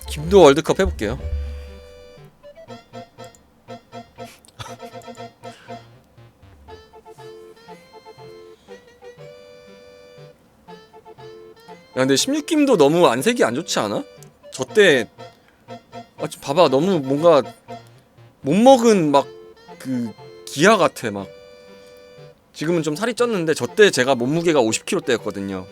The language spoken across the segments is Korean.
김도 월드컵 해볼게요. 야 근데 16김도 너무 안색이 안 좋지 않아? 저때 좀 봐봐 너무 뭔가 못 먹은 막 그 기아 같아 막. 지금은 좀 살이 쪘는데 저때 제가 몸무게가 50kg 대였거든요.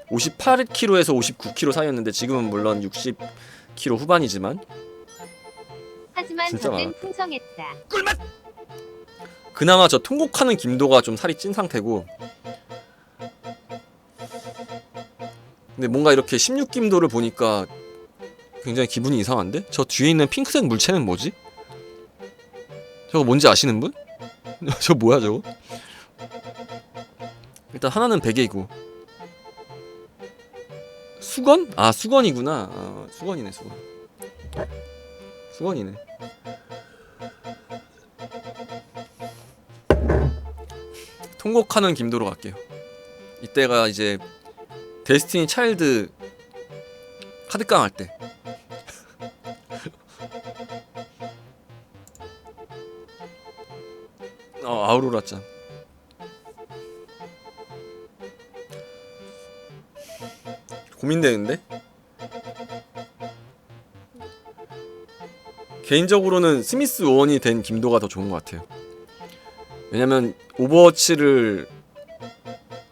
58kg에서 59kg 사이였는데 지금은 물론 60kg 후반이지만 하지만 진짜 저땐 많았다. 풍성했다. 꿀맛! 그나마 저 통곡하는 김도가 좀 살이 찐 상태고, 근데 뭔가 이렇게 16김도를 보니까 굉장히 기분이 이상한데? 저 뒤에 있는 핑크색 물체는 뭐지? 저거 뭔지 아시는 분? 저 뭐야 저거? 일단 하나는 베개이고 수건? 아 수건이구나. 아, 수건이네 수건. 수건이네. 통곡하는 김도로 갈게요. 이때가 이제 데스티니 차일드 카드깡 할 때. 아우로라 짱. 고민되는데? 개인적으로는 스미스 오원이 된 김도가 더 좋은 것 같아요. 왜냐면 오버워치를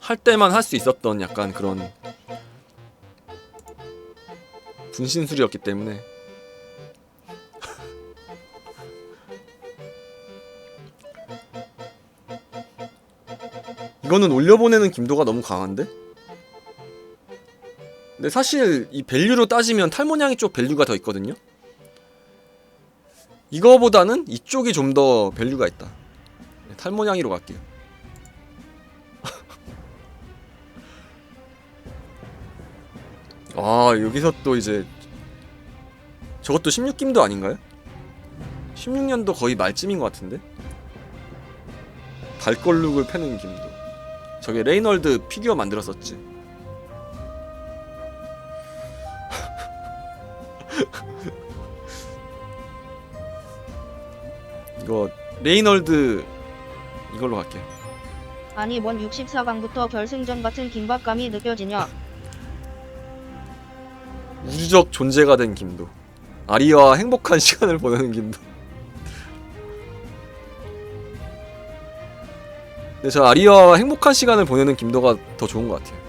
할 때만 할 수 있었던 약간 그런 분신술이었기 때문에. 이거는 올려보내는 김도가 너무 강한데? 근데 사실 이 밸류로 따지면 탈모냥이 쪽 밸류가 더 있거든요? 이거보다는 이쪽이 좀 더 밸류가 있다. 탈모냥이로 갈게요. 아 여기서 또 이제 저것도 16김도 아닌가요? 16년도 거의 말쯤인 것 같은데? 달걸룩을 패는 김도. 저게 레이널드 피규어 만들었었지. 이거 레이널드 이걸로 갈게. 아니 뭔 64강부터 결승전 같은 긴박감이 느껴지냐. 우주적 존재가 된 김도. 아리와 행복한 시간을 보내는 김도. 근데 저 아리와 행복한 시간을 보내는 김도가 더 좋은 것 같아요.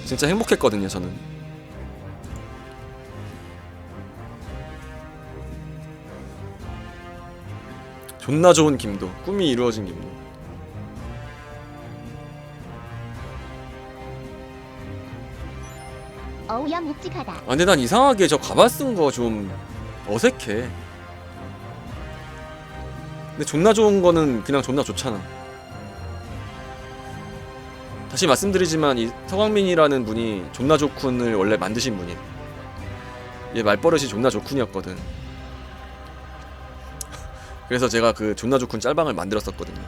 진짜 행복했거든요 저는. 존나 좋은 김도. 꿈이 이루어진 김도. 어우야 묵직하다. 아 근데 난 이상하게 저 가발 쓴 거 좀 어색해. 근데 존나 좋은 거는 그냥 존나 좋잖아. 다시 말씀드리지만 이 서광민이라는 분이 존나 좋군을 원래 만드신 분이에요. 얘 말버릇이 존나 좋군이었거든. 그래서 제가 그 존나 좋군 짤방을 만들었었거든요.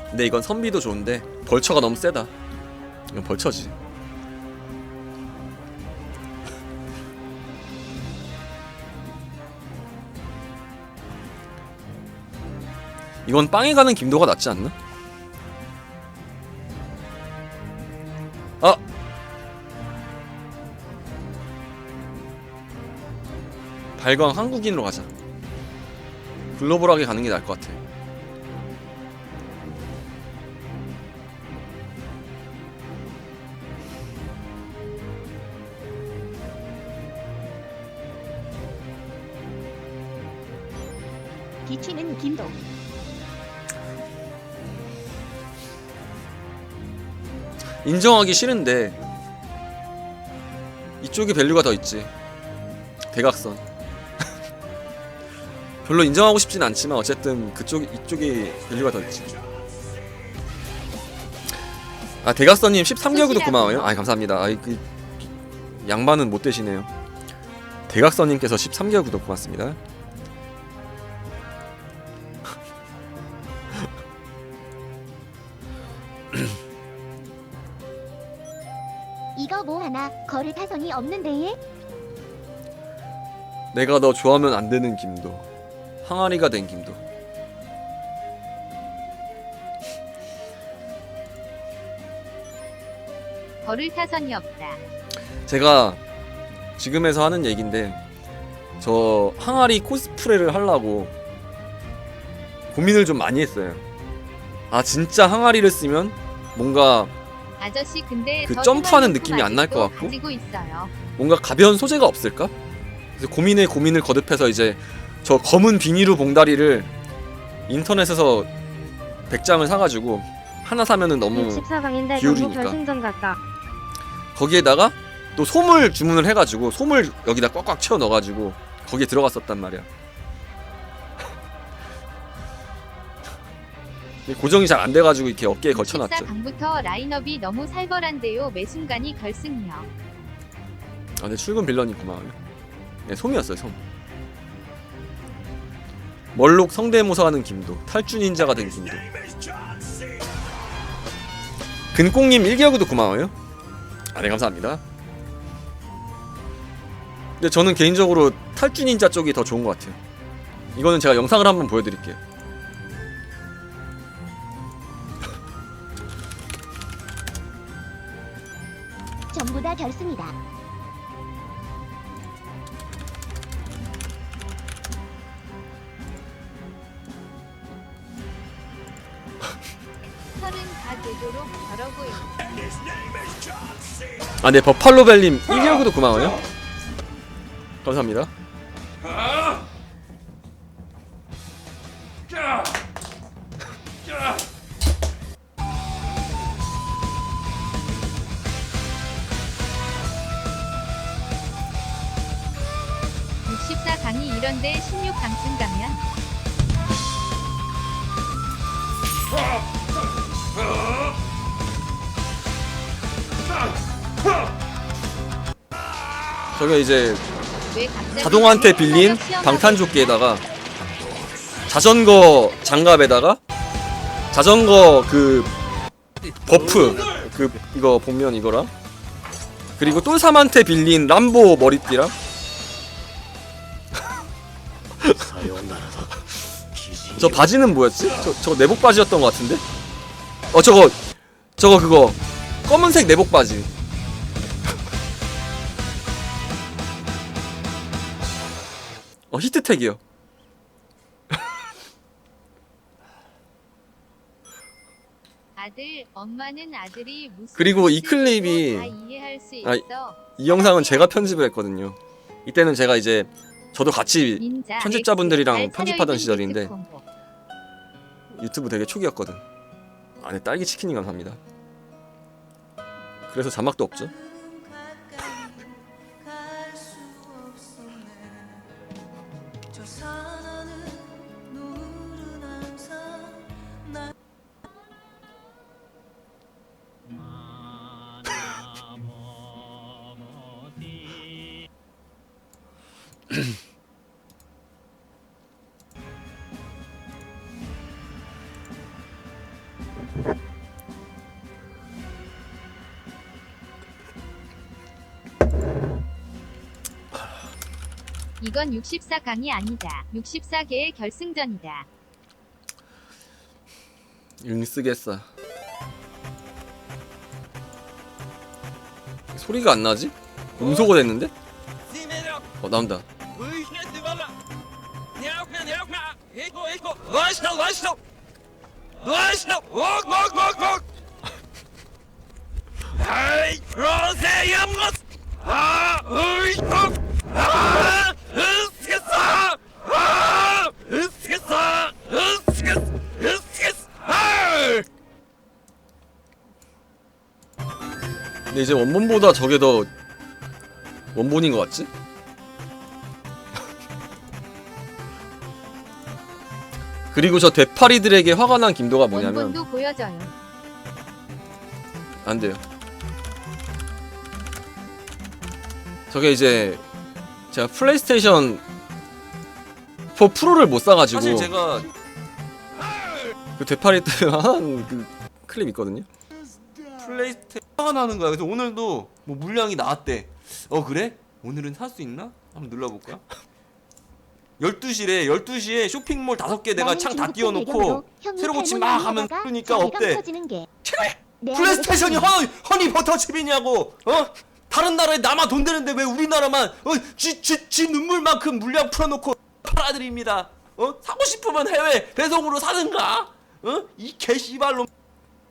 근데 이건 선비도 좋은데 벌처가 너무 세다. 이건 벌처지. 이건 빵에 가는 김도가 낫지 않나? 아! 발광 한국인으로 가자. 글로벌하게 가는 게 나을 것 같아. 비치는 김도. 인정하기 싫은데 이쪽이 밸류가 더 있지. 대각선. 별로 인정하고 싶진 않지만 어쨌든 이쪽이 밸류가 더 있지. 아 대각선님 13개월 구독 고마워요. 아 감사합니다. 그 양반은 못 되시네요. 대각선님께서 13개월 구독 고맙습니다. 이거 뭐 하나 거를 타선이 없는데. 내가 너 좋아하면 안 되는 김도. 항아리가 된 김도. 거를 타선이 없다. 제가 지금에서 하는 얘긴데 저 항아리 코스프레를 하려고 고민을 좀 많이 했어요. 아 진짜 항아리를 쓰면 뭔가 아저씨 근데 그 저 점프하는 생활용품 느낌이 안 날 것 아직도 같고? 가지고 있어요. 뭔가 가벼운 소재가 없을까? 그래서 고민에 고민을 거듭해서 이제 저 검은 비닐로 봉다리를 인터넷에서 100장을 사가지고 하나 사면은 너무 64강인데 기울이니까. 경고 결승전 같다. 거기에다가 또 솜을 주문을 해가지고 솜을 여기다 꽉꽉 채워 넣어가지고 거기에 들어갔었단 말이야. 고정이 잘 안 돼가지고 이렇게 어깨에 걸쳐놨죠. 14강부터 라인업이 너무 살벌한데요. 매 순간이 결승력. 아, 네, 출근 빌런이 고마워요. 네, 솜이었어요, 솜. 멀록 성대모사하는 김도, 탈주 닌자가 된 김도. 근꽁님 1개월 구독 고마워요. 아, 네, 감사합니다. 근데 저는 개인적으로 탈주 닌자 쪽이 더 좋은 것 같아요. 이거는 제가 영상을 한번 보여드릴게요. 전부 다 결승이다. 서른 다 되도록 저러고 있다. 아, 네, 버팔로벨님 1개월 구독 고마워요. 감사합니다. 강이 이런데 16강쯤 가면 저게 이제 왜 갑자기 자동한테 빌린 방탄조끼에다가 자전거 장갑에다가 자전거 그 버프 그 이거 보면 이거랑 그리고 똘삼한테 빌린 람보 머리띠랑 저 바지는 뭐였지? 저거 내복 바지였던 것 같은데? 저거 그거 검은색 내복 바지. 히트텍이요. 아들, 엄마는 아들이 무슨 그리고 이 뜻인지도 클립이 다 이해할 수 아, 있어. 이 영상은 제가 편집을 했거든요. 이때는 제가 이제 저도 같이 닌자 편집자분들이랑 X, 잘 편집하던 차려입은 시절인데 뮤직콤보. 유튜브 되게 초기였거든. 안에 딸기 치킨이 감사합니다. 그래서 자막도 없죠. 이건 64강이 아니다. 64개의 결승전이다. 쓰겠어. 소리가 안 나지? 음소거 됐는데? 나온다. 근데 이제 원본보다 저게 더 원본인 것 같지? 그리고 저 대파리들에게 화가 난 김도가 뭐냐면 원본도 보여줘요. 안 돼요. 저게 이제 제가 플레이스테이션 4 프로를 못 사가지고 사실 제가 그 되파리 때 한 그 클립 있거든요. 플레이스테이션 나는 거야. 그래서 오늘도 뭐 물량이 나왔대. 그래? 오늘은 살 수 있나? 한번 눌러볼까? 12시에 쇼핑몰 5개 내가 창 다 띄워놓고 새로 고침 막 하면 그러니까 없대. 플레이스테이션이 허니버터칩이냐고. 다른 나라에 나만 돈 되는데 왜 우리나라만 지 눈물만큼 물량 풀어놓고 팔아드립니다. 사고 싶으면 해외 배송으로 사든가. 이 개씨발놈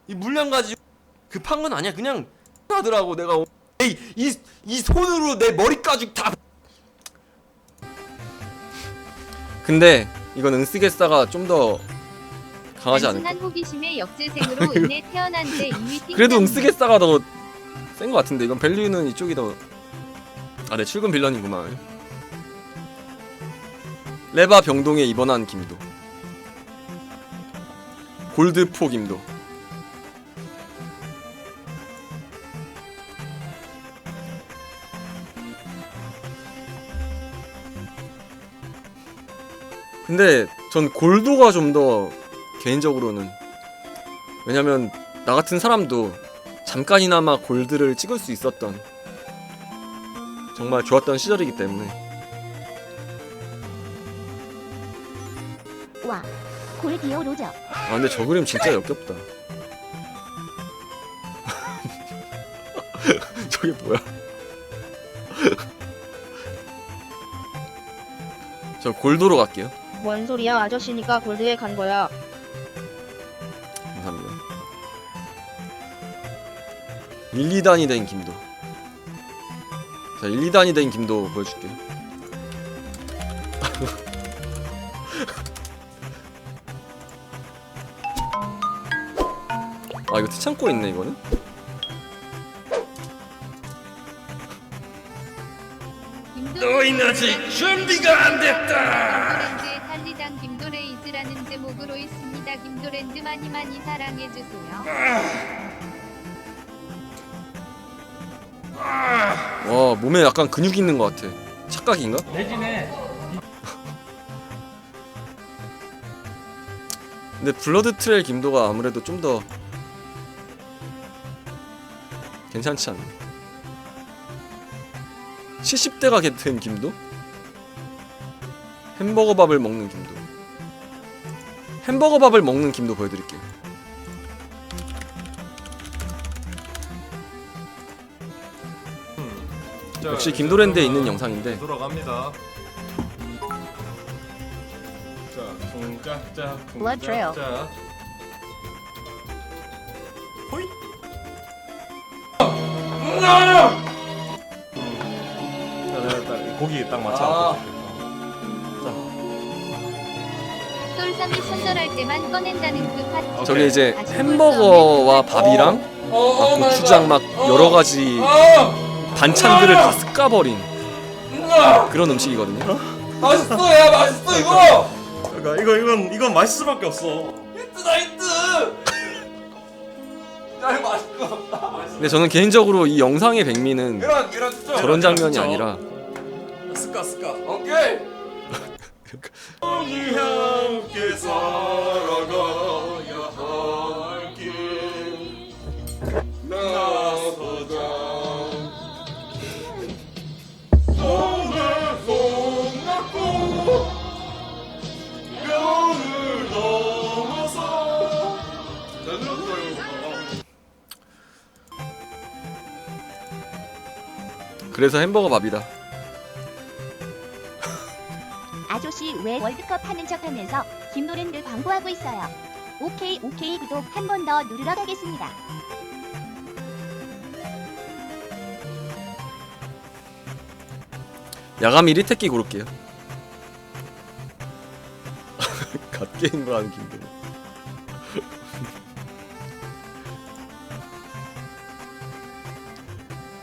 이 물량 가지고 급한 건 아니야. 그냥 하더라고. 내가 이 손으로 내 머리까지 다. 근데 이건 응쓰겠사가 좀 더 강하지 않을까? 단순한 호기심의 역재생으로 인해 태어난 데 이미 그래도 응쓰겠사가 더 센 것 같은데 이건 밸류는 이쪽이 더. 아, 네, 출근 빌런이구만. 레바 병동에 입원한 김도. 골드포 김도. 근데 전 골도가 좀 더 개인적으로는, 왜냐면 나 같은 사람도 잠깐이나마 골드를 찍을 수 있었던 정말 좋았던 시절이기 때문에. 와, 골디오 로저. 아 근데 저 그림 진짜 역겹다. 저게 뭐야? 저 골도로 갈게요. 뭔 소리야, 아저씨니까 골드에 간 거야. 감사합니다. 1, 2단이 된 김도. 자, 1, 2단이 된 김도 보여줄게. 아, 이거 트창고 있네, 이거는? 너희는 아직 준비가 안 됐다. 김도랜드의 달리당 김도레이즈라는 제목으로 있습니다. 김도랜드 많이 많이 사랑해 주세요. 와, 몸에 약간 근육이 있는 것 같아. 착각인가? 근데 블러드 트레일 김도가 아무래도 좀 더 괜찮지 않나? 70대가 된 김도? 햄버거 밥을 먹는 김도. 햄버거 밥을 먹는 김도 보여드릴게요. 역시 김도랜드에 있는 영상인데 돌아갑니다. 자, 쿵짝짝 Blood trail. 쿵짝짝. 호잇. 자, 고기 딱 맞춰. 똘삼이 손절할 때만 꺼낸다는 그 파트. 저게 이제 다시 햄버거와 밥이랑 막 고추장 막 여러 가지 반찬들을 다 습가버린 그런 음식이거든요. 맛있어, 야 맛있어 이거. 그러니까 이건 맛있을 수밖에 없어. 히트다 히트. 야 이거 맛있어. 근데 저는 개인적으로 이 영상의 백미는 계란 진짜. 저런 장면이 아니라 스카. 오케이. 우리 함께 살아가야 할 길 나서자. 손에 손 잡고 뼈를 넘어서. 잘 들었어요. 그래서 햄버거 밥이다. 아저씨 왜 월드컵 하는 척하면서 김도랜드 광고하고 있어요. 오케이 구독 한 번 더 누르러 가겠습니다. 야감이 리테끼 고를게요. 갓게임을 하는 김도.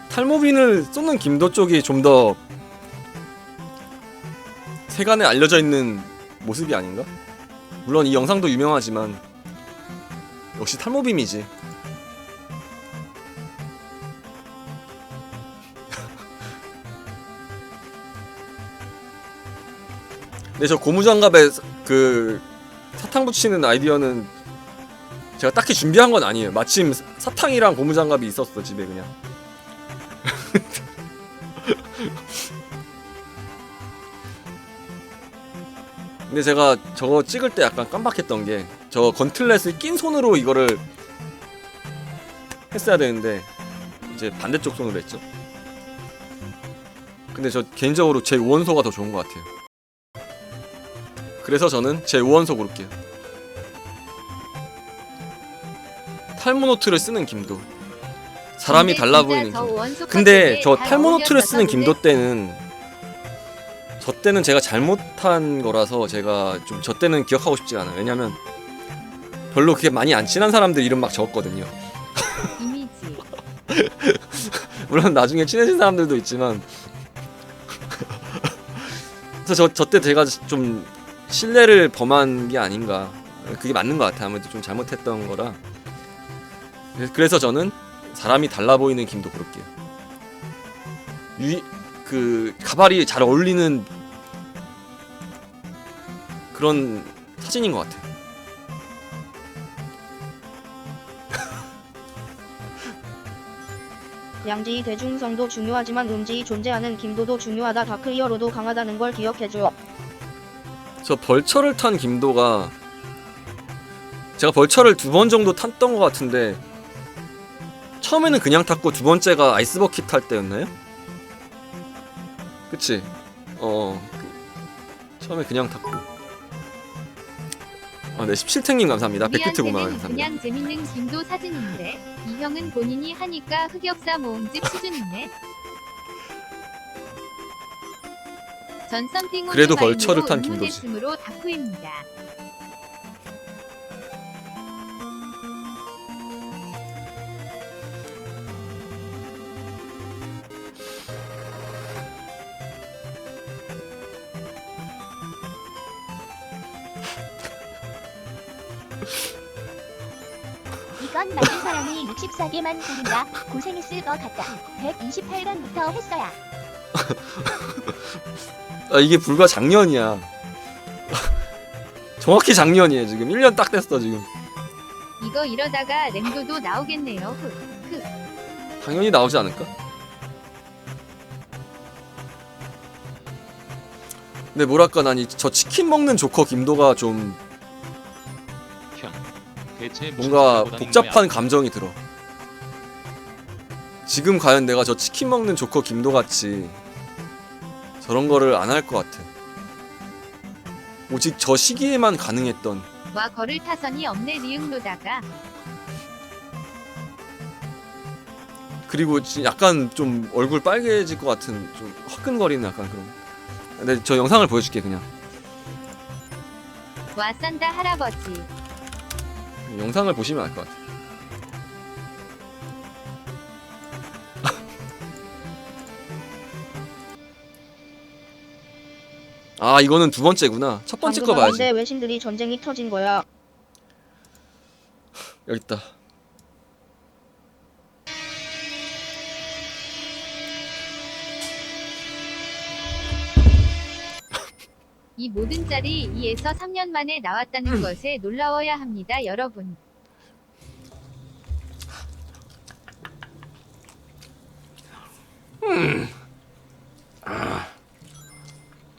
탈모빈을 쏟는 김도 쪽이 좀 더 세간에 알려져 있는 모습이 아닌가? 물론 이 영상도 유명하지만 역시 탈모빔이지. 근데 저 고무장갑에 그 사탕 붙이는 아이디어는 제가 딱히 준비한 건 아니에요. 마침 사탕이랑 고무장갑이 있었어 집에 그냥. 근데 제가 저거 찍을 때 약간 깜빡했던 게 저 건틀렛을 낀 손으로 이거를 했어야 되는데 이제 반대쪽 손으로 했죠. 근데 저 개인적으로 제 우원소가 더 좋은 것 같아요. 그래서 저는 제 우원소 고를게요. 탈모노트를 쓰는 김도. 사람이 달라 보이는 김도. 근데 저 탈모노트를 쓰는 김도 때는 저 때는 제가 잘못한 거라서 제가 좀 저 때는 기억하고 싶지 않아요. 왜냐면 별로 그렇게 많이 안 친한 사람들 이름 막 적었거든요. 이미지. 물론 나중에 친해진 사람들도 있지만 그래서 저 때 제가 좀 신뢰를 범한 게 아닌가. 그게 맞는 것 같아요. 아무래도 좀 잘못했던 거라. 그래서 저는 사람이 달라 보이는 김도 고를게요. 그 가발이 잘 어울리는 그런 사진인 것 같아요. 양지의 대중성도 중요하지만 음지의 존재하는 김도도 중요하다. 다크히어로도 강하다는 걸 기억해줘. 저 벌처를 탄 김도가 제가 벌처를 2번 정도 탔던 것 같은데 처음에는 그냥 탔고 두 번째가 아이스버킷 탈 때였나요? 그치? 처음에 그냥 탔고. 네, 17탱님 감사합니다. 백비트 고마워요. 우리한테는 감사합니다. 그냥 재밌는 김도 사진인데 이 형은 본인이 하니까 흑역사 모음집 수준이네. 전 썸띵 그래도 벌처를 탄 김도지. 으로 다크입니다. 이건 맞은 사람이 64개만 고른다. 고생했을 것 같다. 128번부터 했어야. 아, 이게 불과 작년이야. 정확히 작년이에요. 지금 1년 딱 됐어 지금. 이거 이러다가 랭도도 나오겠네요. 당연히 나오지 않을까? 근데 뭐랄까 난 저 치킨 먹는 조커 김도가 좀 형, 대체 뭔가 복잡한 감정이 들어. 지금 과연 내가 저 치킨 먹는 조커 김도 같이 저런 거를 안 할 것 같아. 오직 저 시기에만 가능했던. 와 거를 타선이 없네 리응로다가. 그리고 약간 좀 얼굴 빨개질 것 같은 좀 화끈거리는 약간 그런. 근데 저 영상을 보여줄게 그냥. 와 싼다 할아버지. 영상을 보시면 알 것 같아. 아 이거는 두 번째구나. 첫 번째 거 봐야지. 근데 외신들이 전쟁이 터진 거야. 여기 있다. 이 모든 짤이 2에서 3년 만에 나왔다는 것에 놀라워야 합니다, 여러분.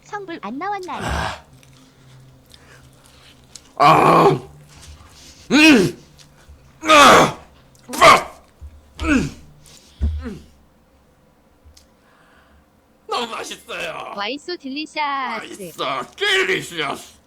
성불 안 나왔나요? 너무 맛있어요. 와이소 딜리샤스. 맛있어. 딜리셔스.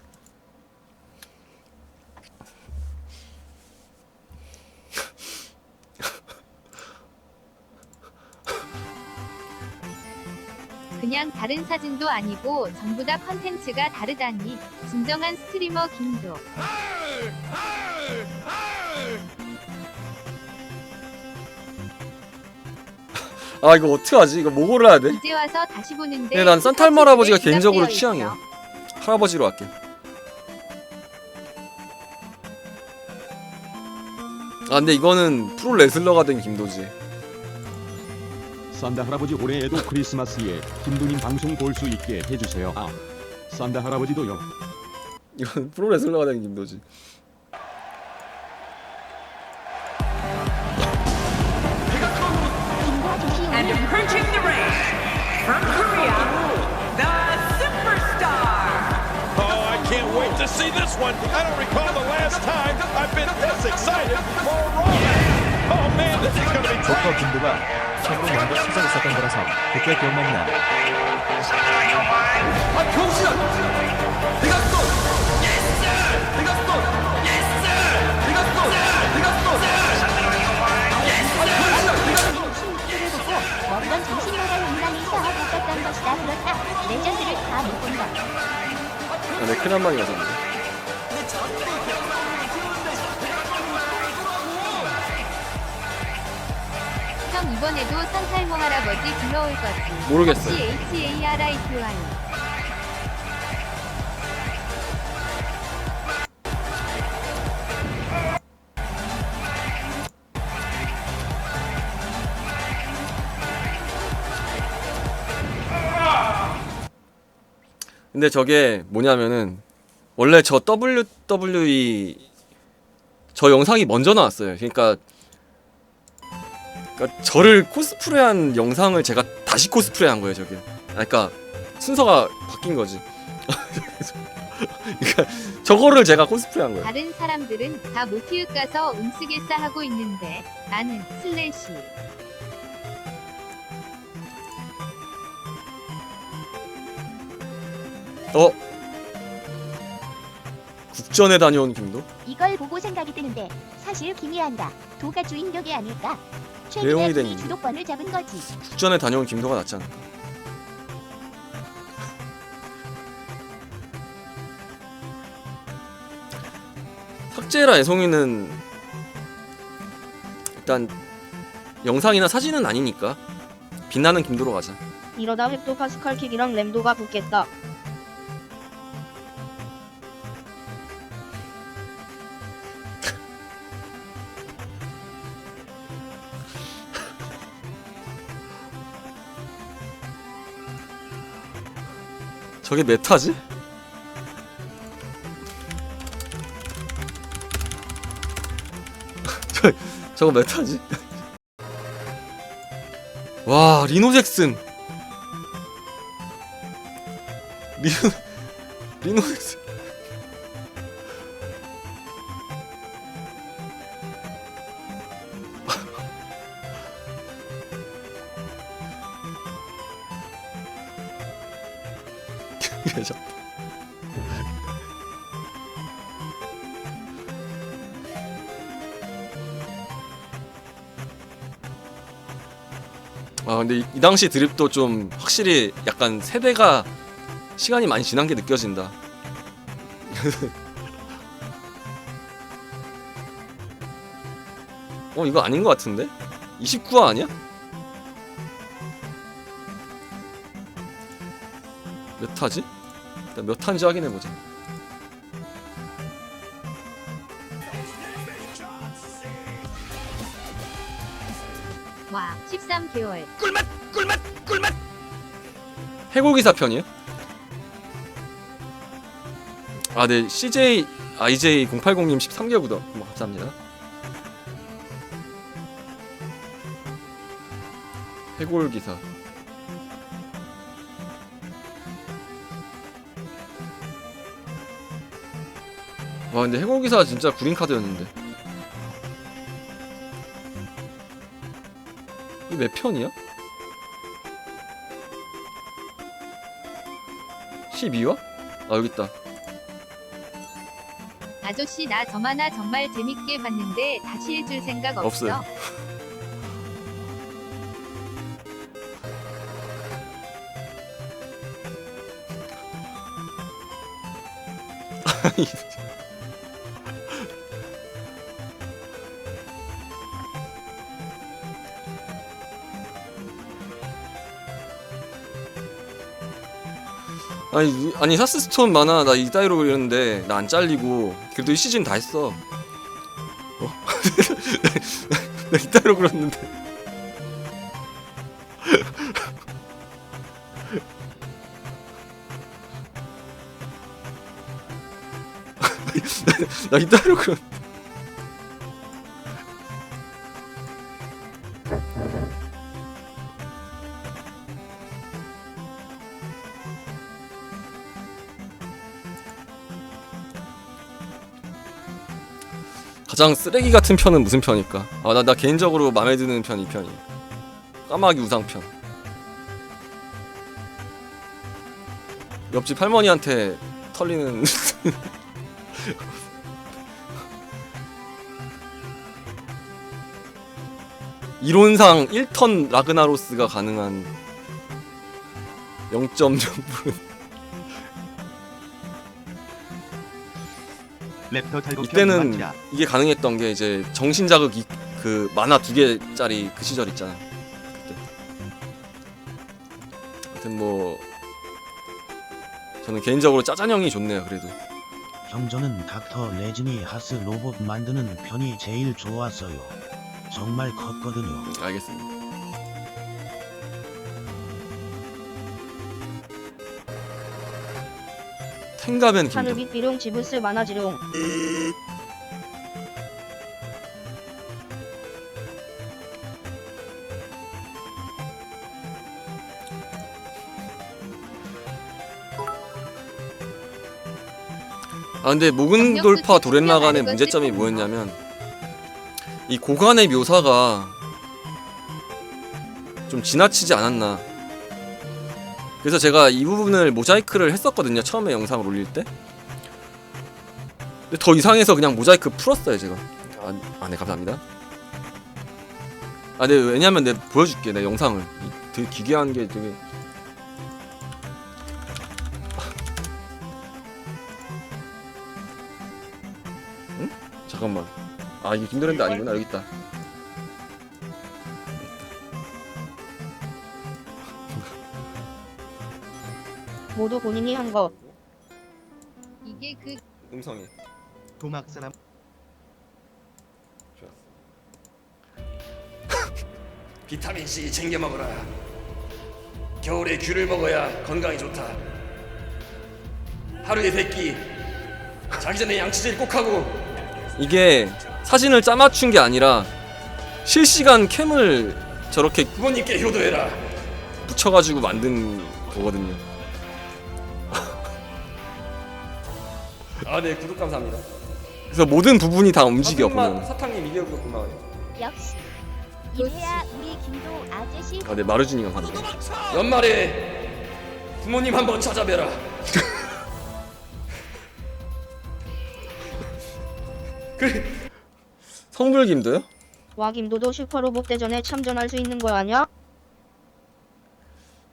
그냥 다른 사진도 아니고 전부 다 컨텐츠가 다르다니. 진정한 스트리머 김도. 아 이거 어떡하지? 이거 뭐 골라야 돼? 이제 와서 다시 보는데. 네, 난 산탈 할아버지가 개인적으로 부각되어 취향이야. 있어. 할아버지로 할게. 아 근데 이거는 프로 레슬러가 된 김도지. 산타 할아버지 올해에도 크리스마스에 김두님 방송 볼 수 있게 해주세요. 아, 산다 할아버지도요. 이건 프로레슬러가 된 김도지. 김과 조시 오늘 Approaching the ring from Korea, the superstar. Oh, I can't wait to see this one. I don't recall the last time I've been this excited for a Raw. Oh man, this is going to be 조커 김도가 처음으로 먼저 찾아있었던 거라서 그때 기억나긴 나네. 아 병신아! 내가 또! 내가 또! 내가 또! 내가 또! 먹던 정신보다 인간에서 바꿨던 것이다. 그렇다. 레전드를 다 못 본다. 아, 네, 큰한 마리 가졌네. 형 이번에도 산탈모 할아버지 불러올 거지. 모르겠어요. HARITY. 근데 저게 뭐냐면은 원래 저 WWE 저 영상이 먼저 나왔어요. 그러니까 저를 코스프레한 영상을 제가 다시 코스프레한 거예요, 저게. 그러니까 순서가 바뀐 거지. 그러니까 저거를 제가 코스프레한 거예요. 다른 사람들은 다 모티읕 가서 음쓰겠다 하고 있는데 나는 슬래시. 국전에 다녀온 김도? 이걸 보고 생각이 드는데 사실 김이한다. 도가 주인격이 아닐까? 내용이 최근에 된 김이 인격. 주도권을 잡은 거지. 국전에 다녀온 김도가 낫지 않을까? 삭제라 애송이는 일단 영상이나 사진은 아니니까 빛나는 김도로 가자. 이러다 헥토 파스칼킥이랑 램도가 붙겠다. 저게 메타지? 저거 메타지? 와, 리노잭슨. 리노잭슨. 아 근데 이 당시 드립도 좀 확실히 약간 세대가 시간이 많이 지난 게 느껴진다. 이거 아닌 것 같은데? 29화 아니야? 몇 화지? 일단 몇 화인지 확인해보자. 와 13개월. 꿀맛. 해골기사 편이에요? 아, 네. CJ IJ080님 13개월 구독 감사합니다. 해골기사. 와, 근데 해골기사 진짜 구린 카드였는데. 이 몇 편이야? 12화? 아, 여기 있다. 아저씨 나 저 만화 정말 재밌게 봤는데 다시 해줄 생각 없어? 없어요. 아니 사스스톤 만화 나 이따위로 그렸는데 나 안 잘리고 그래도 이 시즌 다 했어. 나 이따위로 그렸는데. 나 이따로 그럼. 가장 쓰레기 같은 편은 무슨 편일까? 나 개인적으로 마음에 드는 편 이 편이에요. 까마귀 우상편. 옆집 할머니한테 털리는 이론상 1턴 라그나로스가 가능한 0.0분. 랩터 탈곡 이때는 이게 가능했던 게 이제 정신자극 그 만화 2개짜리 그 시절 있잖아. 그때. 하여튼 뭐 저는 개인적으로 짜잔형이 좋네요. 그래도 형 저는 닥터 레지니 하스 로봇 만드는 편이 제일 좋았어요. 정말 컸거든요. 알겠습니다. 탱가면 김도. 하늘빛 비룡 지브스 만화지룡. 근데 모근 돌파 도렌라간의 문제점이 뭐였냐면 이 고간의 묘사가 좀 지나치지 않았나. 그래서 제가 이 부분을 모자이크를 했었거든요. 처음에 영상을 올릴 때. 근데 더 이상해서 그냥 모자이크 풀었어요 제가. 네 감사합니다. 네 왜냐면 내가 보여줄게 내 영상을. 되게 기괴한 게 되게. 응? 잠깐만. 이게 김도랜드 아니구나. 여기 있다. 모두 본인이 한 거. 이게 그 음성이. 도막 사람 비타민 C 챙겨 먹어라. 겨울에 귤을 먹어야 건강에 좋다. 하루에 100끼. 자기 전에 양치질 꼭 하고. 이게 사진을 짜맞춘 게 아니라 실시간 캠을 저렇게 부모님께 효도해라. 붙여가지고 만든 거거든요. 네 구독 감사합니다. 그래서 모든 부분이 다 움직여 보면. 사탕님 이겨 구독 고마워요. 역시 이래야 우리 김도 아저씨 네 마르진이가 간다. 연말에 부모님 한번 찾아뵈라. 그래. 성불김도요? 와 김도도 슈퍼로봇 대전에 참전할 수 있는 거 아냐?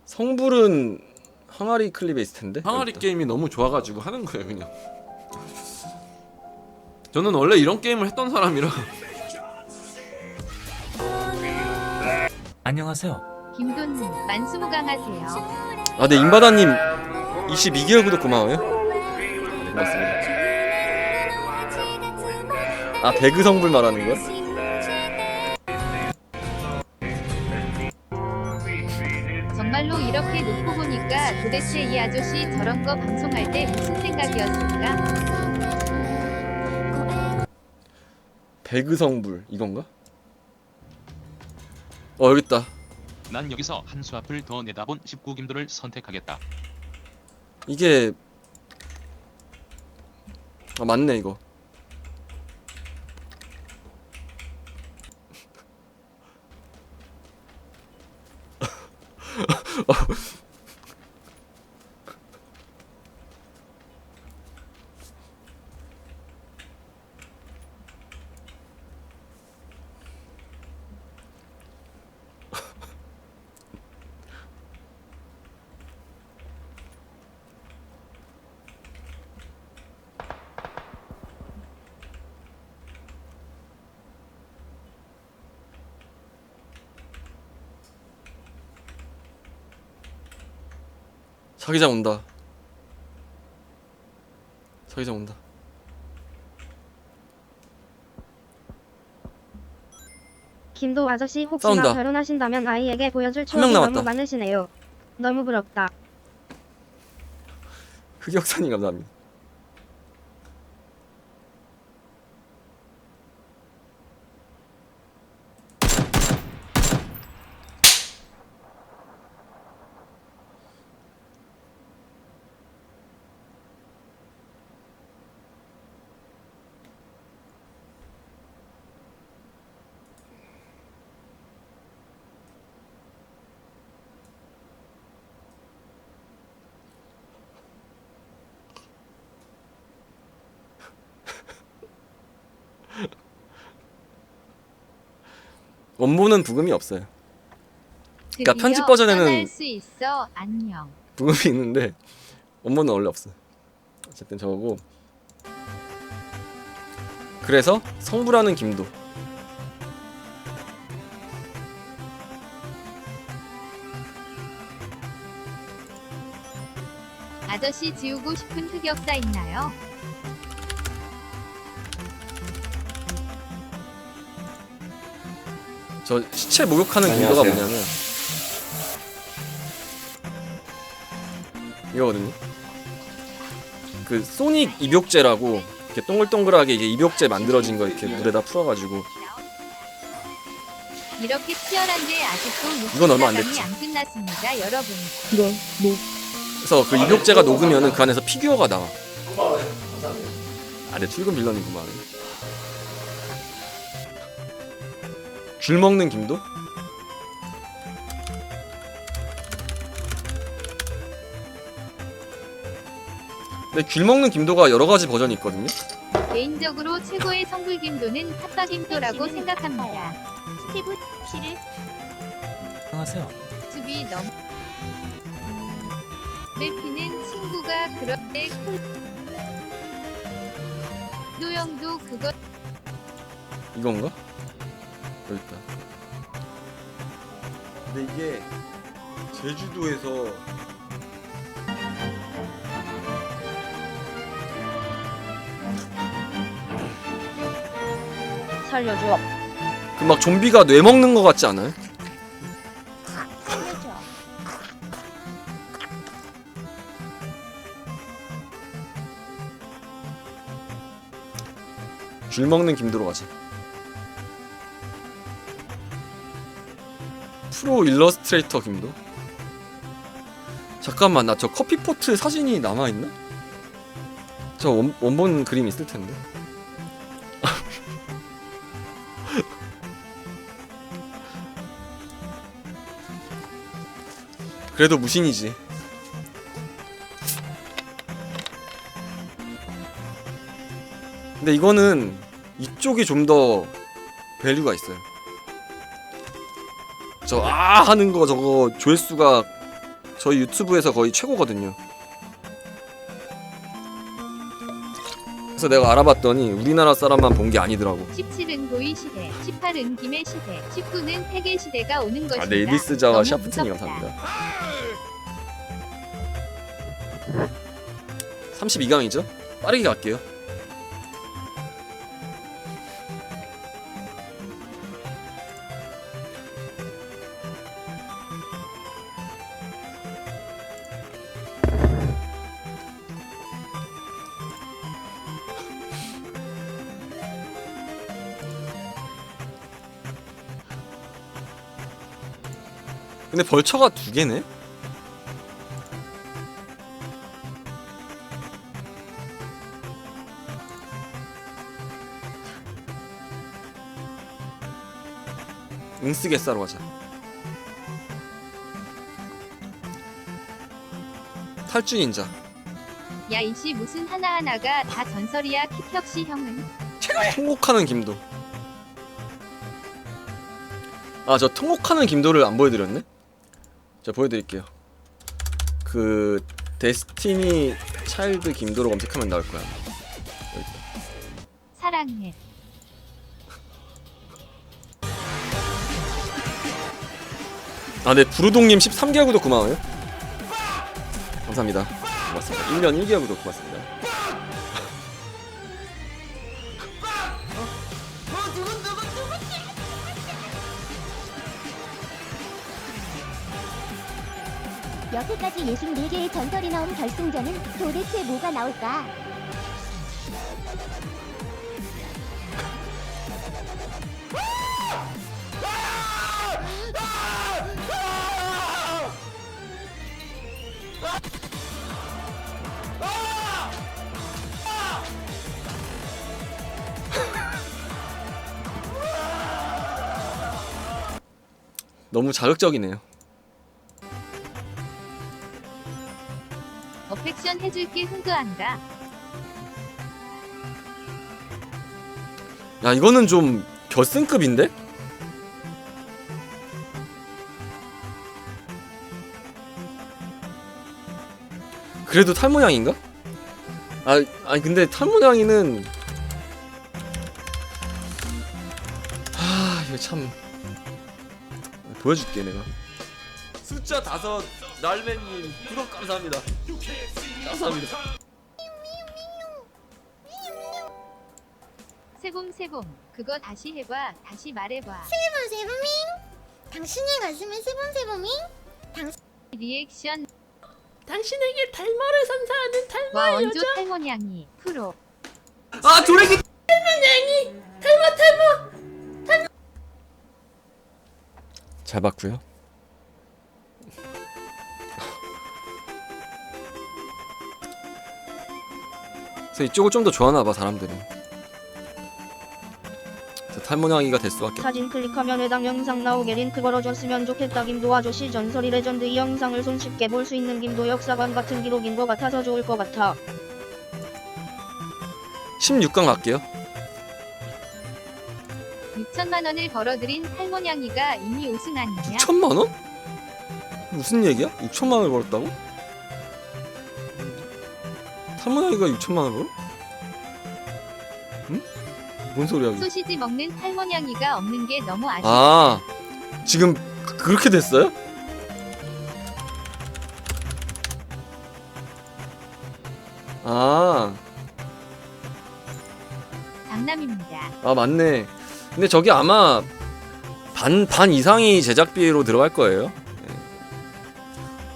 성불은 항아리 클립에 있을 텐데. 항아리 게임이 너무 좋아가지고 하는 거예요 그냥. 저는 원래 이런 게임을 했던 사람이라. 안녕하세요. 김돈 만수무강하세요. 네 임바다님 22개월 구독 고마워요. 네, 고맙습니다. 배그 성불 말하는 거야? 정말로 이렇게 놓고 보니까 도대체 이 아저씨 저런 거 방송할 때 무슨 생각이었을까? 배그 성불 이건가? 여기 있다. 난 여기서 한 수 앞을 더 내다본 19김도를 선택하겠다. 이게 맞네 이거. 자기장 온다. 자기장 온다. 김도 아저씨 혹시나 싸운다. 결혼하신다면 아이에게 보여줄 명 추억이 남았다. 너무 많으시네요. 너무 부럽다. 흑역사님 감사합니다. 원본은 부금이 없어요. 그러니까 편집 버전에는 떠날 수 있어. 안녕. 부금이 있는데 원본은 원래 없어. 어쨌든 저거고. 그래서 성불하는 김도. 아저씨 지우고 싶은 흑역사 있나요? 저 시체 목욕하는 김도가 안녕하세요. 뭐냐면 이거거든요. 그 소닉 입욕제라고 이렇게 동글동글하게 이게 입욕제 만들어진 거 이렇게 물에다 풀어가지고 이렇게 치열한데 아직도 이건 얼마 안 녹음이 됐지. 안 끝났습니다, 여러분. 그래서 그 입욕제가 녹으면은 그 안에서 피규어가 나와. 아, 내 출근 빌런이구만. 귤 먹는 김도? 근데 귤 먹는 김도가 여러 가지 버전이 있거든요. 개인적으로 최고의 성불김도는 핫바김도라고 생각합니다. 스티브 씨를 안녕하세요. 숲이 너무 래피는 친구가 그럴 때 노영도 그거 이건가? 여기 있다. 근데 이게 제주도에서 살려줘. 그 막 좀비가 뇌 먹는 거 같지 않아요? 살려줘. 귤 먹는 김도로 가자. 프로 일러스트레이터 김도? 잠깐만, 나 저 커피포트 사진이 남아있나? 저 원본 그림 있을 텐데. 그래도 무신이지. 근데 이거는 이쪽이 좀 더 밸류가 있어요. 저 하는 거 저거 조회수가 저희 유튜브에서 거의 최고거든요. 그래서 내가 알아봤더니 우리나라 사람만 본 게 아니더라고. 17은 고이 시대, 18은 김해 시대, 19는 태계 시대가 오는 것이다. 아, 네, 에비스자와 너무 샤프트님 무섭다. 감사합니다. 32강이죠? 빠르게 갈게요. 근데 벌처가 2개네? 응쓰게 싸러 가자. 탈주 닌자. 야 이씨 무슨 하나하나가 다 전설이야. 킥혁씨 형은 통곡하는 김도. 아, 저 통곡하는 김도를 안 보여드렸네? 자, 보여드릴게요. 그 데스티니 차일드 김도로 검색하면 나올 거야. 사랑해. 아, 네, 부르동님 13개월 구독 고마워요. 감사합니다. 고맙습니다. 1년 1개월 구독 고맙습니다. 여태까지 64개의 전설이 나온 결승전은 도대체 뭐가 나올까? 너무 자극적이네요. 어펙션 해줄게. 흥그한가? 야, 이거는 좀 결승급인데? 그래도 탈모냥인가? 아니 근데 탈모냥이는 이거 참 보여줄게 내가. 숫자 5 날맨님 구독 감사합니다. 감사합니다. 세봄 그거 다시 해봐. 다시 말해봐. 세봄ing 당신의 가슴에 세봄ing 리액션. 당신에게 탈모를 선사하는 탈모 와 원조 탈모냥이 프로. 아 조랭이 잘 봤고요. 그래서 이쪽을 좀 더 좋아하나봐 사람들이. 그래서 탈모냥이가 될 수밖에. 사진 클릭하면 해당 영상 나오게 링크 걸어줬으면 좋겠다. 김도 아저씨 전설이 레전드. 이 영상을 손쉽게 볼 수 있는 김도 역사관 같은 기록인 것 같아서 좋을 것 같아. 16강 갈게요. 6천만 원을 벌어들인 탈모냥이가 이미 우승 아니냐? 6천만 원? 무슨 얘기야? 6천만 원을 벌었다고? 탈모냥이가 6천만 원 벌어? 응? 뭔 소리야 이게? 소시지 먹는 탈모냥이가 없는 게 너무 아쉽다. 아 지금 그렇게 됐어요? 아 장남입니다. 맞네. 근데 저기 아마 반 이상이 제작비로 들어갈 거예요. 예.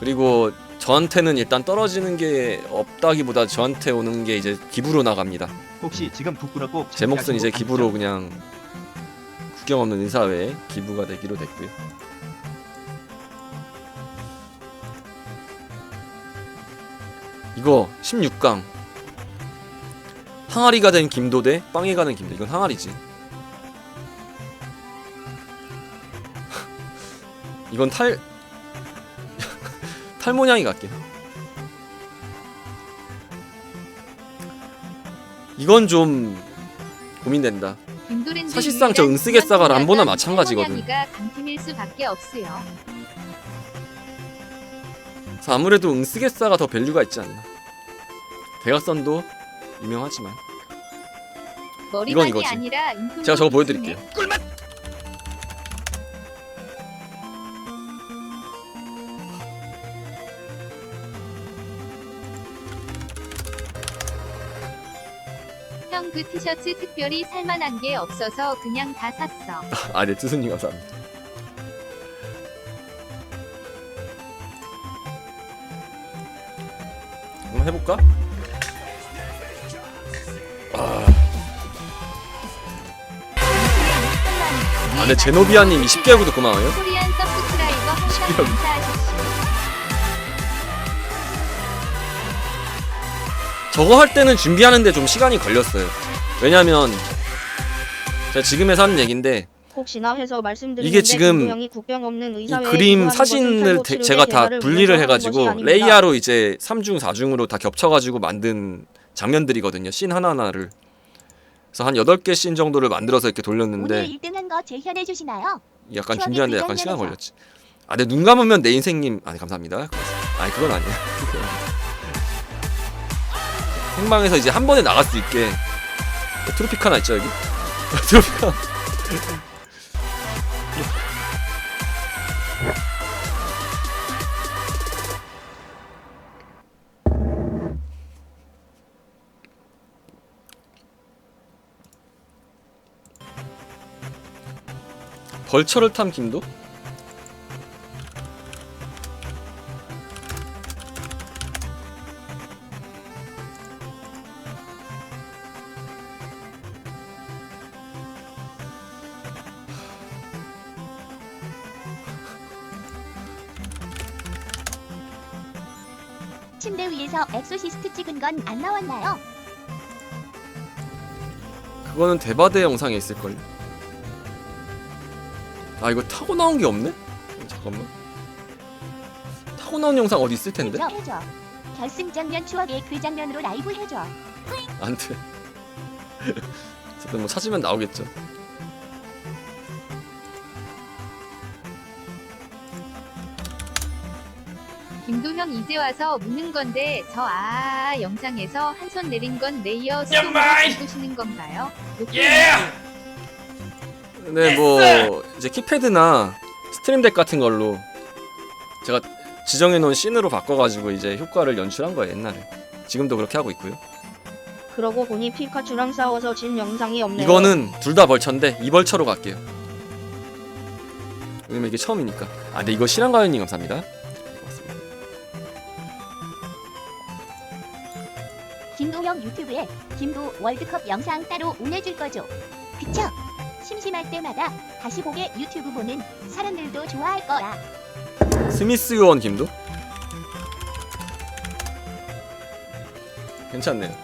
그리고 저한테는 일단 떨어지는 게 없다기보다 저한테 오는 게 이제 기부로 나갑니다. 혹시 지금 부끄럽고 제 몫은 이제 기부로 그냥 국경 없는 의사회에 기부가 되기로 됐고요. 이거 16강 항아리가 된 김도 대 빵에 가는 김도. 이건 항아리지. 이건 탈모냥이 갈게요. 이건 좀 고민된다. 사실상 저 응쓰겠사가 람보나 마찬가지거든. 강팀일 수밖에 없어요. 그래서 아무래도 응쓰겠사가 더 밸류가 있지 않나. 대각선도 유명하지만 머리만이 이거지. 아니라 제가 저거 보여드릴게요. 형 그 티셔츠 특별히 살만한 게 없어서 그냥 다 샀어. 네, 뜨순님 감사합니다. 한번 해볼까? 근데 제노비아님 20개월 구독 고마워요. 코리안 서브스크라이버 항상 감사하십시오. 저거 할 때는 준비하는데 좀 시간이 걸렸어요. 왜냐면 제가 지금 해서 하는 얘기인데 혹시나 해서 말씀드리는데 이게 지금 김도영이 국경 없는 이 의사회에 그림 기부하는 사진을 것은 탈모 제가 다 치료에 분리를 대가를 해가지고 위해서 하는 것이 아닙니다. 레이아로 이제 3중 4중으로 다 겹쳐가지고 만든 장면들이거든요. 씬 하나하나를. 그래서 한 8개 씬 정도를 만들어서 이렇게 돌렸는데 오늘 1등한 거 재현해 주시나요? 약간 추억의 준비하는데 그 약간 시간 장면에서. 걸렸지. 근데 눈 감으면 내 인생님 감사합니다. 아니 그건 아니야. 생방에서 이제 한 번에 나갈 수 있게 트로피카나 있죠 여기? 트로피카. 벌처를 탐 김도? 침대 위에서 엑소시스트 찍은 건 안 나왔나요? 그거는 대바대 영상에 있을걸요? 이거 타고 나온 게 없네? 잠깐만. 타고 나온 영상 어디 있을 텐데? 해줘. 결승 장면 추억의 그 장면으로 라이브 해줘. 안 돼. 어쨌든 뭐 찾으면 나오겠죠. 김도형 이제 와서 묻는 건데 저 영상에서 한 손 내린 건 레이어 수동으로 냠마이! 바꾸시는 건가요? 네, 뭐 이제 키패드나 스트림덱 같은 걸로 제가 지정해 놓은 씬으로 바꿔가지고 이제 효과를 연출한 거예요 옛날에. 지금도 그렇게 하고 있고요. 그러고 보니 피카츄랑 싸워서 진 영상이 없네요. 이거는 둘 다 벌처인데 이 벌처로 갈게요. 왜냐면 이게 처음이니까. 아, 네, 이거 실한가요님 감사합니다. 고맙습니다. 김도형 유튜브에 김도 월드컵 영상 따로 올려줄 거죠. 그쵸? 심심할 때마다 다시 보게 유튜브 보는 사람들도 좋아할 거야. 스미스 요원 김도? 괜찮네요.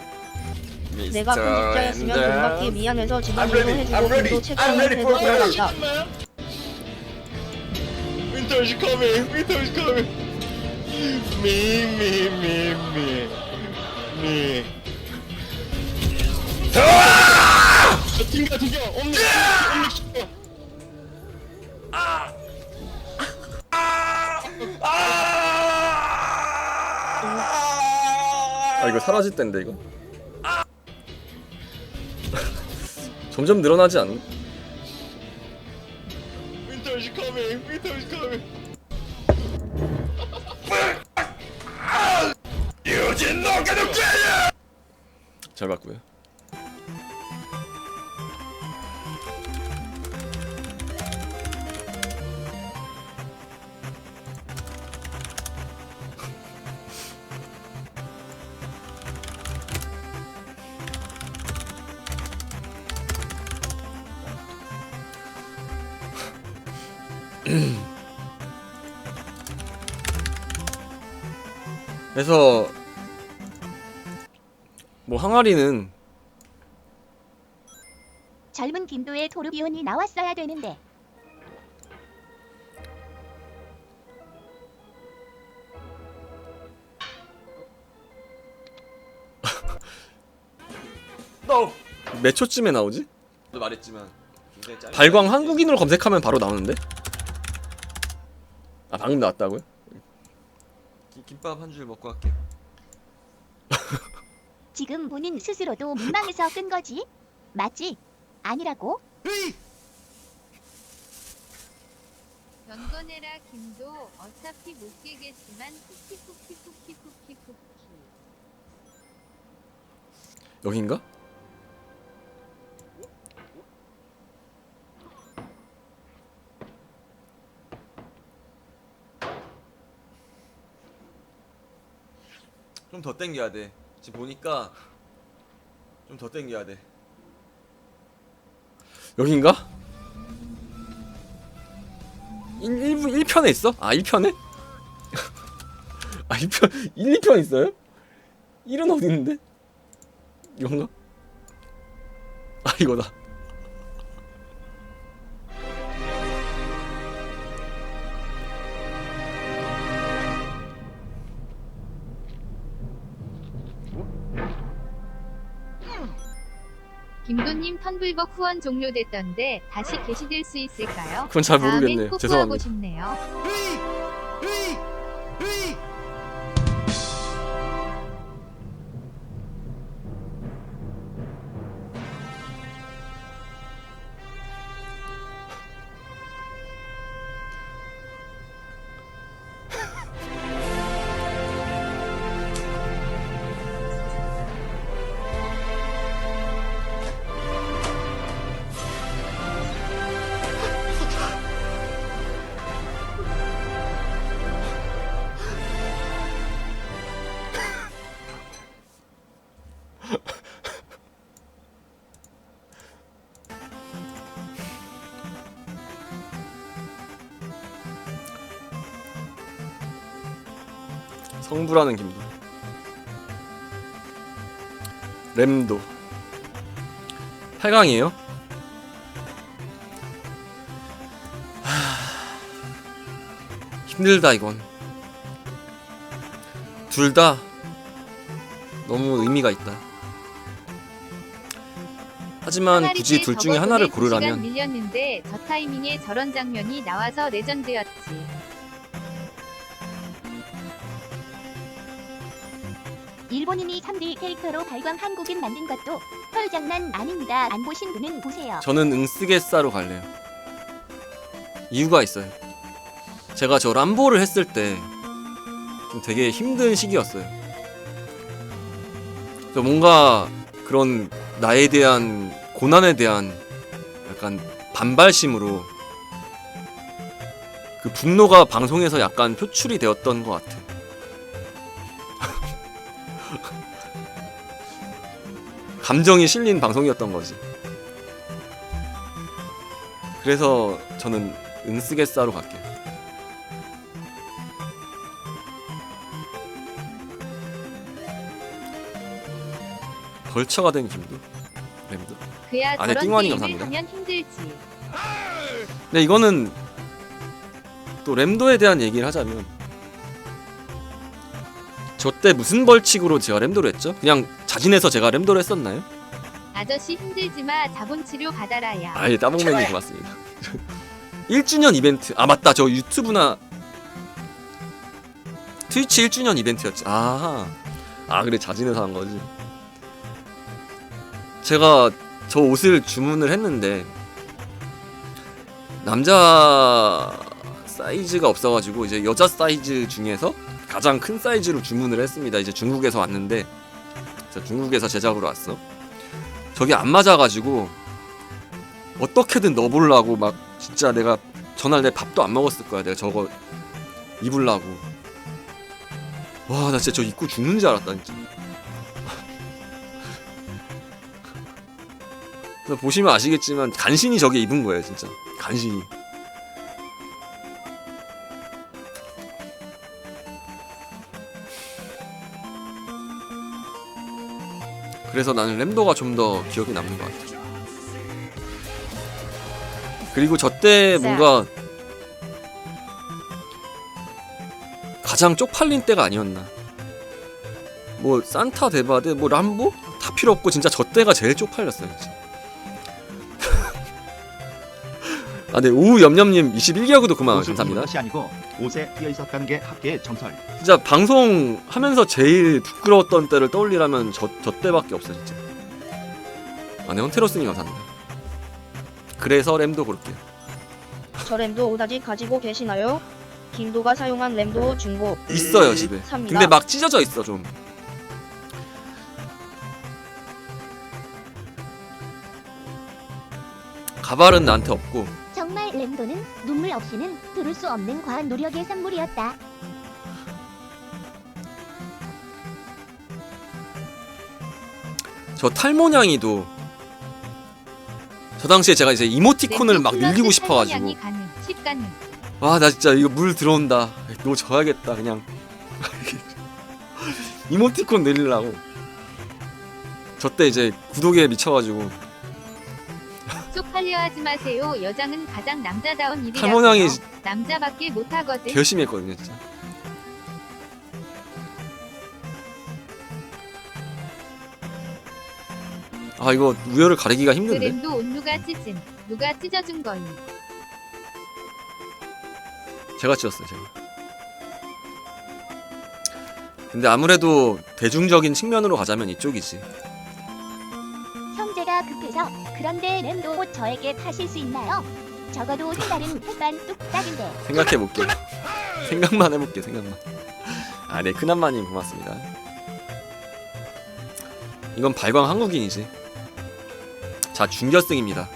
내가 편집자였으면 돈 받기 미안해서 지금 I'm 일도 ready. 해주고 I'm ready. 돈도 책상 I'm ready 밑에도 for 들어갔다. Winter is coming. Winter is coming. Me. 튕겨. 옴닉. 아, 이거 사라질 텐데 이거. 점점 늘어나지 않나? Winter is coming. 유진 너게도 깨! 잘 봤고요. 그래서 뭐 항아리는 젊은 김도의 토르비온이 나왔어야 되는데. 몇 초쯤에 나오지? 너 말했지만 굉장히 짧은 발광 한국인으로 검색하면 바로 나오는데? 아, 방금 나왔다고요? 김밥 한 줄 먹고 갈게. 지금 본인 스스로도 민망해서 끈 거지? 맞지? 아니라고? 견건해라 김도 어차피 못 깨겠지만 쿠키. 여긴가? 좀 더 땡겨야 돼. 지금 보니까 좀 더 땡겨야 돼. 여긴가? 1편에 있어? 아, 1편에? 아, 1편, 1, 2편 있어요? 1은 어디 있는데? 이건가? 아, 이거다. 김도님 텀블벅 후원 종료됐던데 다시 게시될 수 있을까요? 그건 잘 다음엔 모르겠네요. 꼭 죄송합니다. 구하고 싶네요. 성불하는 김도. 램도 8강이에요? 힘들다 이건. 둘 다 너무 의미가 있다. 하지만 굳이 둘 중에 하나를 시간 고르라면 밀렸는데 저 타이밍에 저런 장면이 나와서 레전드였지. 본인이 3D 캐릭터로 발광 한국인 만든 것도 헐 장난 아닙니다. 안 보신 분은 보세요. 저는 응쓰게싸로 갈래요. 이유가 있어요. 제가 저 람보를 했을 때 좀 되게 힘든 시기였어요. 그래서 뭔가 그런 나에 대한 고난에 대한 약간 반발심으로 그 분노가 방송에서 약간 표출이 되었던 것 같아. 감정이 실린 방송이었던 거지. 그래서 저는 응쓰게싸로 갈게요. 벌처가 된 김도 램도. 그야 아, 네, 저런 띵완이 게임을 감사합니다. 하면 힘들지. 근데 이거는 또 램도에 대한 얘기를 하자면 저 때 무슨 벌칙으로 제가 램도를 했죠? 그냥 자진해서 제가 램도를 했었나요? 아저씨 힘들지마 자본 치료 받아라야. 아예 따봉맨님 고맙습니다. 1주년 이벤트. 아 맞다, 저 유튜브나 트위치 1주년 이벤트였지. 아 그래, 자진해서 한 거지. 제가 저 옷을 주문을 했는데 남자 사이즈가 없어가지고 이제 여자 사이즈 중에서 가장 큰 사이즈로 주문을 했습니다. 이제 중국에서 왔는데, 중국에서 제작으로 왔어. 저게 안 맞아가지고 어떻게든 넣어보려고 막 진짜 내가 전날 내 밥도 안 먹었을 거야. 내가 저거 입으려고. 와, 나 진짜 저 입고 죽는 줄 알았다 진짜. 그래서 보시면 아시겠지만 간신히 저게 입은 거예요 진짜. 간신히. 그래서 나는 램도가 좀 더 기억에 남는 것 같아. 그리고 저 때 뭔가 가장 쪽팔린 때가 아니었나. 뭐 산타 데바드, 뭐 람보 다 필요 없고 진짜 저 때가 제일 쪽팔렸어요 진짜. 아, 네, 오우 염염님 21개월구도 고마워요. 감사합니다. 것이 아니고 옷에 띄어 있었다는 게 학계의 정설. 진짜 방송하면서 제일 부끄러웠던 때를 떠올리라면 저 때밖에 없어 진짜. 아, 네, 헌테로스님 감사합니다. 그래서 램도 고를게요. 저 램도 옷 아직 가지고 계시나요? 김도가 사용한 램도 중고 있어요 집에. 삽니다. 근데 막 찢어져 있어 좀. 가발은 나한테 없고. 정말 램도는 눈물 없이는 들을 수 없는 과한 노력의 산물이었다. 저 탈모냥이도 저 당시에 제가 이제 이모티콘을 막 늘리고 싶어가지고, 와 나 진짜 이거 물 들어온다, 이거 져야겠다 그냥. 이모티콘 늘리려고 저 때 이제 구독에 미쳐가지고. 쪽팔려 하지 마세요. 여장은 가장 남자다운 일이라고요. 탈모냥이 남자밖에 못하거든. 열심히 했거든요 진짜. 아 이거 우열을 가리기가 그 힘든데. 램도 옷 누가 찢은? 누가 찢어준 거임? 제가 찢었어요 제가. 근데 아무래도 대중적인 측면으로 가자면 이쪽이지. 형제가 급해서. 그런데 램도 옷 저에게 파실 수 있나요? 적어도 색깔은 햇반 뚝딱인데. 생각해볼게요. 생각만 해볼게요 생각만. 아 네, 큰한마님 고맙습니다. 이건 발광 한국인이지. 자, 준결승입니다.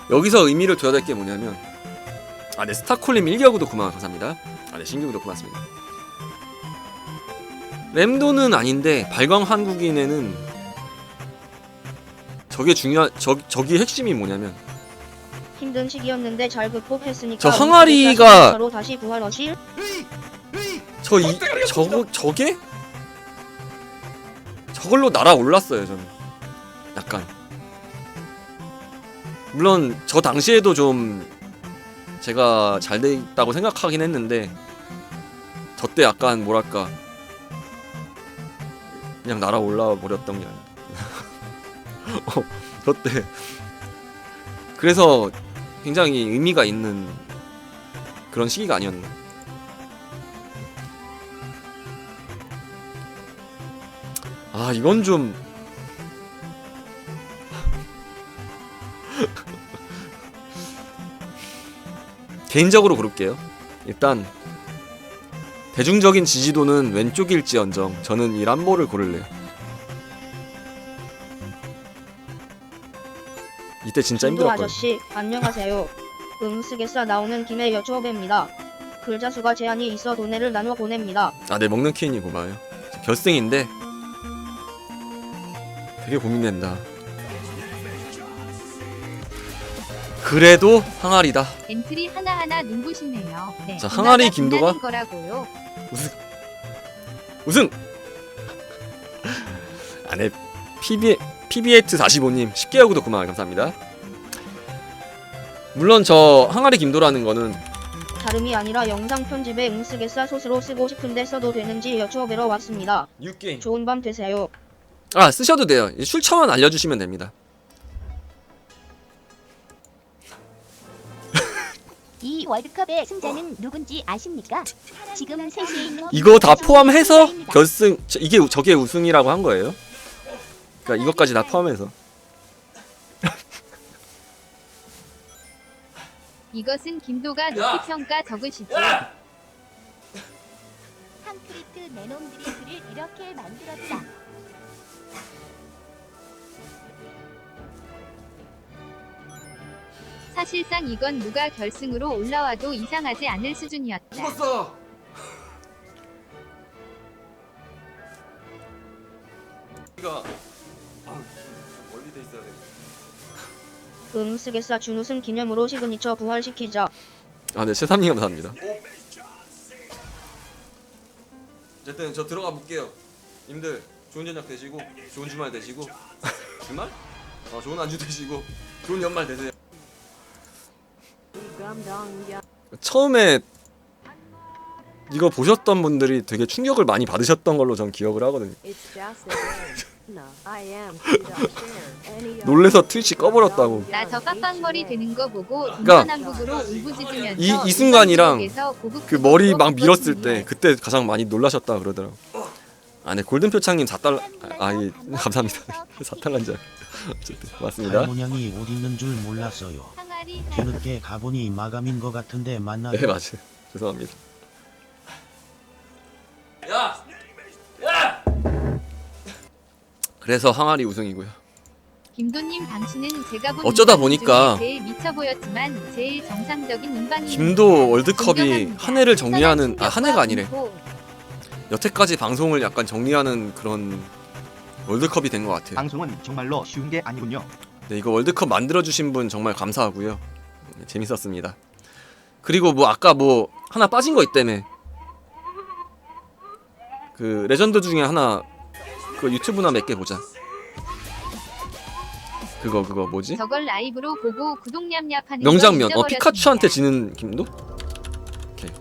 여기서 의미를 둬야 될 게 뭐냐면, 아 네, 스타콜님 1개월구도 고마워 감사합니다. 아 네, 신규구도 고맙습니다. 램도는 아닌데 발광 한국인에는 저게 저기 핵심이 뭐냐면, 힘든 시기였는데 잘 극복했으니까 저 항아리가 바로 다시 부활하실. 저걸로 날아올랐어요 저는. 약간 물론 저 당시에도 좀 제가 잘 돼 있다고 생각하긴 했는데, 저 때 약간 뭐랄까 그냥 날아올라 버렸던 게 아니야. 저 때 그래서 굉장히 의미가 있는 그런 시기가 아니었나. 아 이건 좀 개인적으로 고를게요. 일단 대중적인 지지도는 왼쪽일지언정 저는 이 람보를 고를래요. 이때 진짜 김도 힘들었거든요. 아저씨 안녕하세요. 쓰겠사 나오는 김에 여쭤봅니다. 글자 수가 제한이 있어 돈을 나눠 보냅니다. 아, 네, 먹는 퀸이 고마워요. 결승인데 되게 고민된다. 그래도 항아리다. 엔트리 하나하나 눈부시네요. 네. 자, 항아리 누나가 김도가 빛나는 거라고요. 우승. 아, 네. PB에트 45님 10개월 구독 고마워요. 감사합니다. 물론 저 항아리 김도라는 거는 다름이 아니라 영상 편집에 쓰겠사 소스로 쓰고 싶은데 써도 되는지 여쭤보러 왔습니다. 뉴게임. 좋은 밤 되세요. 아, 쓰셔도 돼요. 출처만 알려주시면 됩니다. 이 월드컵의 승자는 누군지 아십니까? 지금 3시에 있는 이거 다 포함해서 결승 저게 우승이라고 한 거예요. 그러니까 이것까지 다 포함해서. 이것은 김도가 높이 평가 적으시죠. 팜프리트 내놈들이 글을 이렇게 만들었다. 사실상 이건 누가 결승으로 올라와도 이상하지 않을 수준이었다. 죽었어. 이거 멀리 돼 있어야 돼. 쓰겠사 준우승 기념으로 시그니처 부활시키자. 아, 네, 최삼님 감사합니다. 어쨌든 저 들어가 볼게요. 님들 좋은 저녁 되시고 좋은 주말 되시고 주말? 좋은 안주 되시고 좋은 연말 되세요. 처음에 이거 보셨던 분들이 되게 충격을 많이 받으셨던 걸로 전 기억을 하거든요. 놀래서 트위치 꺼버렸다고. 나 저 빡빡머리 되는 거 보고 그러니까 동서남북으로 울부짖으면서 이 순간이랑 속에서 고급 그 머리 막 그거 밀었을 그거든요. 때 그때 가장 많이 놀라셨다 그러더라고. 아, 네, 골든표창님 4달러. 예, 감사합니다. 4달러인지. 어쨌든 고맙습니다. 할모냥이 옷 입는 줄 몰랐어요. 항아리 뒤늦게 가보니 마감인 것 같은데 만나요. 네, 맞아요. 죄송합니다. 야! 야! 그래서 항아리 우승이고요. 김도님 당신은 제가 본 어쩌다 인간 보니까 중에 제일 미쳐 보였지만 제일 정상적인 인간이 김도 월드컵이 한 해를 정리하는, 한 해가 아니래. 여태까지 방송을 약간 정리하는 그런 월드컵이 된 것 같아요. 방송은 정말로 쉬운 게 아니군요. 네, 이거 월드컵 만들어주신 분 정말 감사하고요. 네, 재밌었습니다. 그리고 뭐 아까 뭐 하나 빠진 거 있다며. 그 레전드 중에 하나 그 유튜브나 몇 개 보자. 그거 뭐지? 저걸 라이브로 보고 구독 냠냠하는 명장면. 거 잊어버렸습니다. 피카츄한테 지는 김도? 오케이.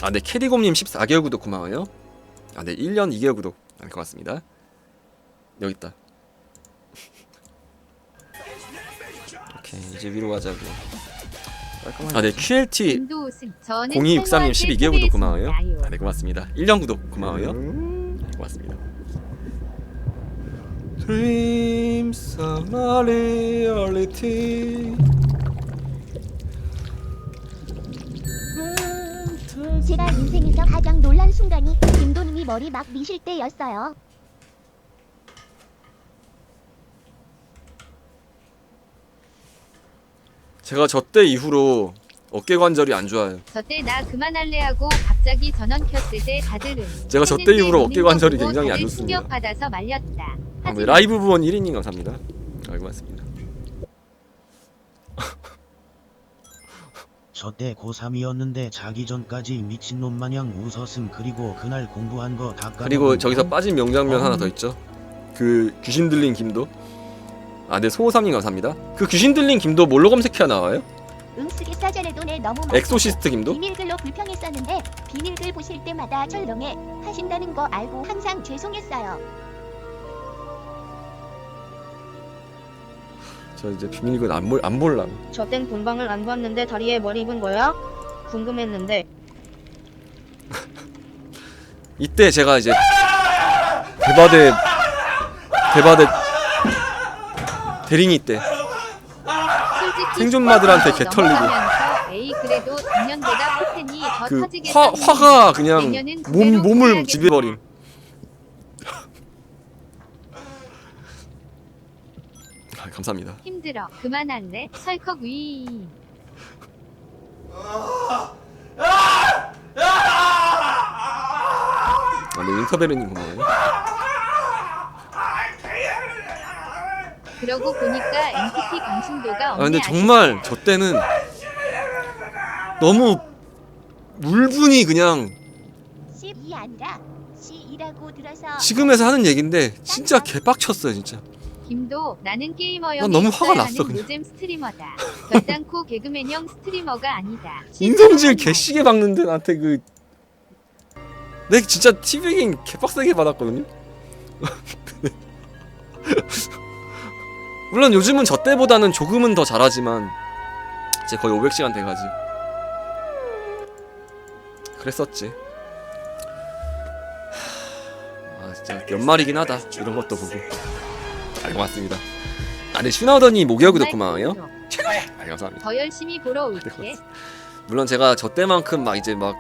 아, 네, 캐리곰님 14개월 구독 고마워요. 아, 네, 1년 2개월 구독. 아, 고맙습니다. 여기 있다. 오케이, 이제 위로 가자고. 아, 네, QLT 김도 우승. 저는 0263님 탈모한테 12개월 구독 고마워요. 초대했습니다요. 아, 네, 고맙습니다. 1년 구독 고마워요. 네, 고맙습니다. Dreams are not reality. 제가 인생에서 가장 놀란 순간이 김도님이 머리 막 미실 때였어요. 제가 저 때 이후로 어깨 관절이 안 좋아요. 저때 나 그만할래 하고 갑자기 전원 켰을 때 다들은 제가 저때 했는데 이후로 어깨 관절이 보고 굉장히 안 다들 좋습니다. 충격받아서 말렸다. 아, 네, 하지만 라이브 부원 1인님 감사합니다. 아, 고맙습니다. 저때 고3이었는데 자기 전까지 미친놈 마냥 웃었음. 그리고 그날 공부한 거 다 까먹고. 그리고 저기서 빠진 명장면 하나 더 있죠. 그 귀신 들린 김도. 아, 네, 소호삼님 감사합니다. 그 귀신 들린 김도 뭘로 검색해야 나와요? 응쓰기 사전에도 내 너무 엑소시스트 김도? 비밀글로 불평했었는데 비밀글 보실 때마다 철렁해 하신다는 거 알고 항상 죄송했어요. 저 이제 비밀이건 안 볼라고. 저 땐 본방을 안 봤는데 다리에 뭘 입은 거야? 궁금했는데. 이때 제가 이제 대바대 대리니 때 생존마들한테 개털리고 에이 그래도 작년보다 포텐이 더 그 터지겠어. 화가 그냥 내년은 그대로 몸을 해야겠다. 지배버림. 아, 감사합니다. 힘들어. 그만할래? 설컥 위. 아, 네, 인터베르님 고마워요. 그러고 보니까 NTT 강신도가 아 근데 없네. 정말 저 때는 너무 물분이 그냥 C2 아니라 C2라고 들어서 지금에서 하는 얘긴데 진짜 개빡쳤어요 진짜. 김도 나는 게이머형 난 너무 화가 났어, 그냥. 노잼 스트리머다. 결단코 개그맨형 스트리머가 아니다. 인성질 개시게 박는데 나한테 그 내가 진짜 티빙 개빡세게 받았거든요. 물론 요즘은 저 때보다는 조금은 더 잘하지만 이제 거의 500시간 돼가지. 그랬었지. 아 진짜 연말이긴 하다 이런 것도 보고. 아 고맙습니다. 아 근데 슈나우더님 목요일도 고마워요. 최고야. 아 감사합니다. 더 열심히 보러 올게. 물론 제가 저 때만큼 막 이제 막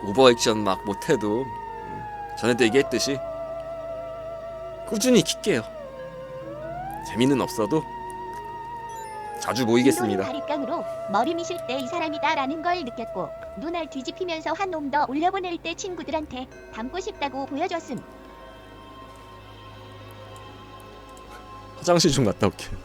오버액션 막 못해도 전에도 얘기했듯이 꾸준히 킬게요. 재미는 없어도 자주 모이겠습니다. 바리깡으로 머리 미실 때 이 사람이다라는 걸 느꼈고 눈알 뒤집히면서 한 놈 더 올려보낼 때 친구들한테 닮고 싶다고 보여줬음. 화장실 좀 갔다 올게요.